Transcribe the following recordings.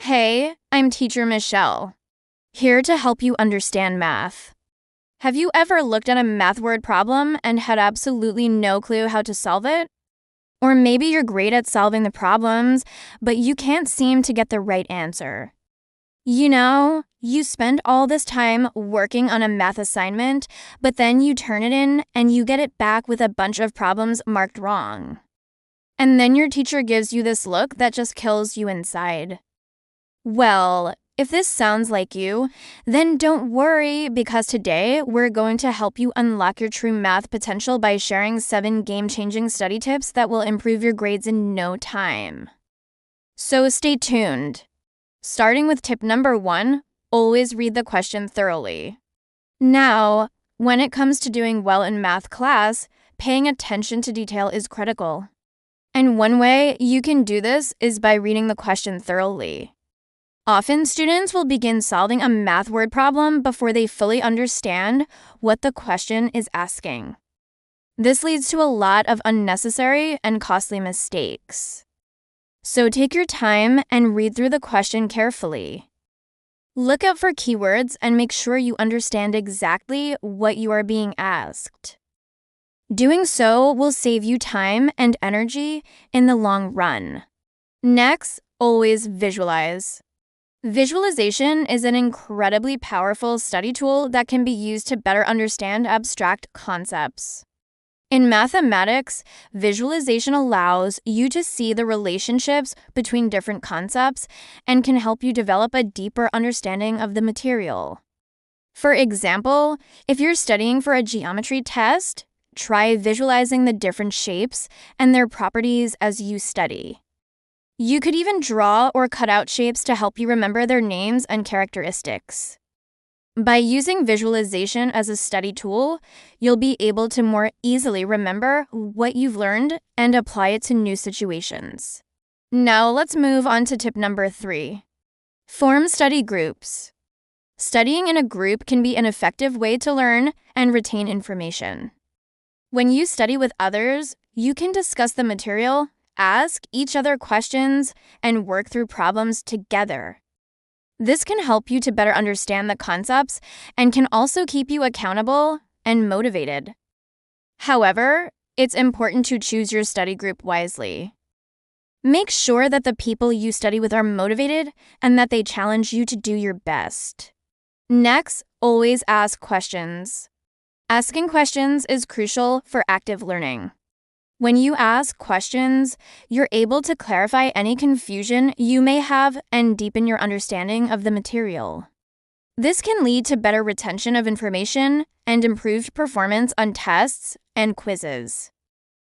Hey, I'm Teacher Michelle, here to help you understand math. Have you ever looked at a math word problem and had absolutely no clue how to solve it? Or maybe you're great at solving the problems, but you can't seem to get the right answer. You spend all this time working on a math assignment, but then you turn it in and you get it back with a bunch of problems marked wrong. And then your teacher gives you this look that just kills you inside. Well, if this sounds like you, then don't worry, because today we're going to help you unlock your true math potential by sharing 7 game-changing study tips that will improve your grades in no time. So stay tuned. Starting with tip number 1, always read the question thoroughly. Now, when it comes to doing well in math class, paying attention to detail is critical. And one way you can do this is by reading the question thoroughly. Often, students will begin solving a math word problem before they fully understand what the question is asking. This leads to a lot of unnecessary and costly mistakes. So take your time and read through the question carefully. Look out for keywords and make sure you understand exactly what you are being asked. Doing so will save you time and energy in the long run. Next, always visualize. Visualization is an incredibly powerful study tool that can be used to better understand abstract concepts. In mathematics, visualization allows you to see the relationships between different concepts and can help you develop a deeper understanding of the material. For example, if you're studying for a geometry test, try visualizing the different shapes and their properties as you study. You could even draw or cut out shapes to help you remember their names and characteristics. By using visualization as a study tool, you'll be able to more easily remember what you've learned and apply it to new situations. Now let's move on to tip number 3. Form study groups. Studying in a group can be an effective way to learn and retain information. When you study with others, you can discuss the material, ask each other questions, and work through problems together. This can help you to better understand the concepts and can also keep you accountable and motivated. However, it's important to choose your study group wisely. Make sure that the people you study with are motivated and that they challenge you to do your best. Next, always ask questions. Asking questions is crucial for active learning. When you ask questions, you're able to clarify any confusion you may have and deepen your understanding of the material. This can lead to better retention of information and improved performance on tests and quizzes.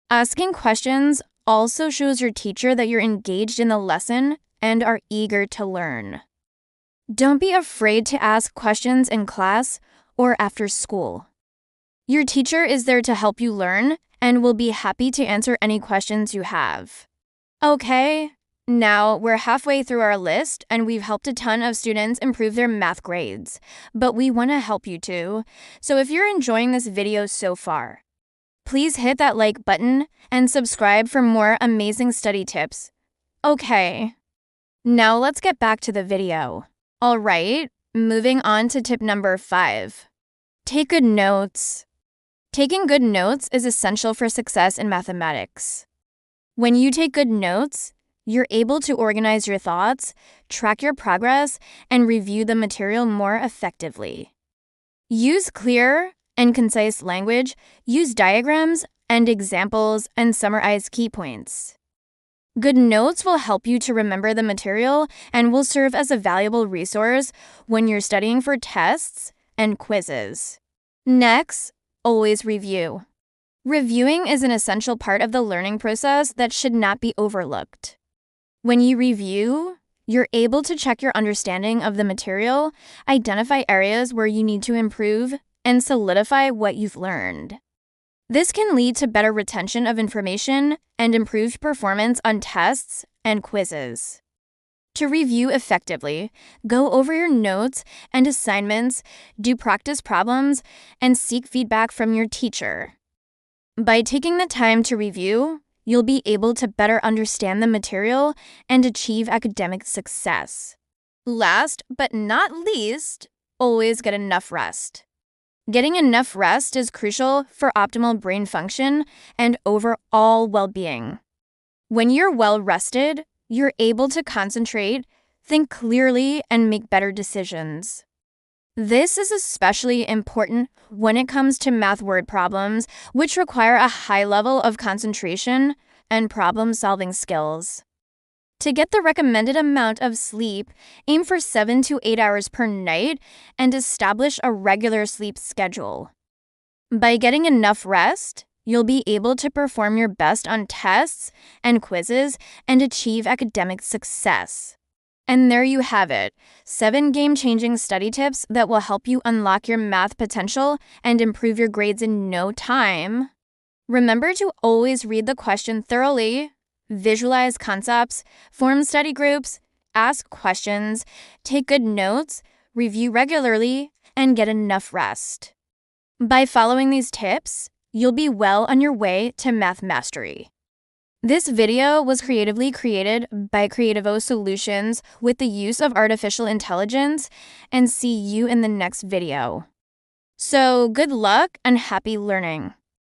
Asking questions also shows your teacher that you're engaged in the lesson and are eager to learn. Don't be afraid to ask questions in class or after school. Your teacher is there to help you learn and will be happy to answer any questions you have. Okay, now we're halfway through our list and we've helped a ton of students improve their math grades, but we want to help you too. So if you're enjoying this video so far, please hit that like button and subscribe for more amazing study tips. Okay, now let's get back to the video. All right, moving on to tip number 5. Take good notes. Taking good notes is essential for success in mathematics. When you take good notes, you're able to organize your thoughts, track your progress, and review the material more effectively. Use clear and concise language, use diagrams and examples, and summarize key points. Good notes will help you to remember the material and will serve as a valuable resource when you're studying for tests and quizzes. Next, always review. Reviewing is an essential part of the learning process that should not be overlooked. When you review, you're able to check your understanding of the material, identify areas where you need to improve, and solidify what you've learned. This can lead to better retention of information and improved performance on tests and quizzes. To review effectively, go over your notes and assignments, do practice problems, and seek feedback from your teacher. By taking the time to review, you'll be able to better understand the material and achieve academic success. Last but not least, always get enough rest. Getting enough rest is crucial for optimal brain function and overall well-being. When you're well rested, you're able to concentrate, think clearly, and make better decisions. This is especially important when it comes to math word problems, which require a high level of concentration and problem-solving skills. To get the recommended amount of sleep, aim for 7 to 8 hours per night and establish a regular sleep schedule. By getting enough rest, you'll be able to perform your best on tests and quizzes and achieve academic success. And there you have it, 7 game-changing study tips that will help you unlock your math potential and improve your grades in no time. Remember to always read the question thoroughly, visualize concepts, form study groups, ask questions, take good notes, review regularly, and get enough rest. By following these tips, you'll be well on your way to math mastery. This video was creatively created by Creativo Solutions with the use of artificial intelligence, and see you in the next video. So good luck and happy learning!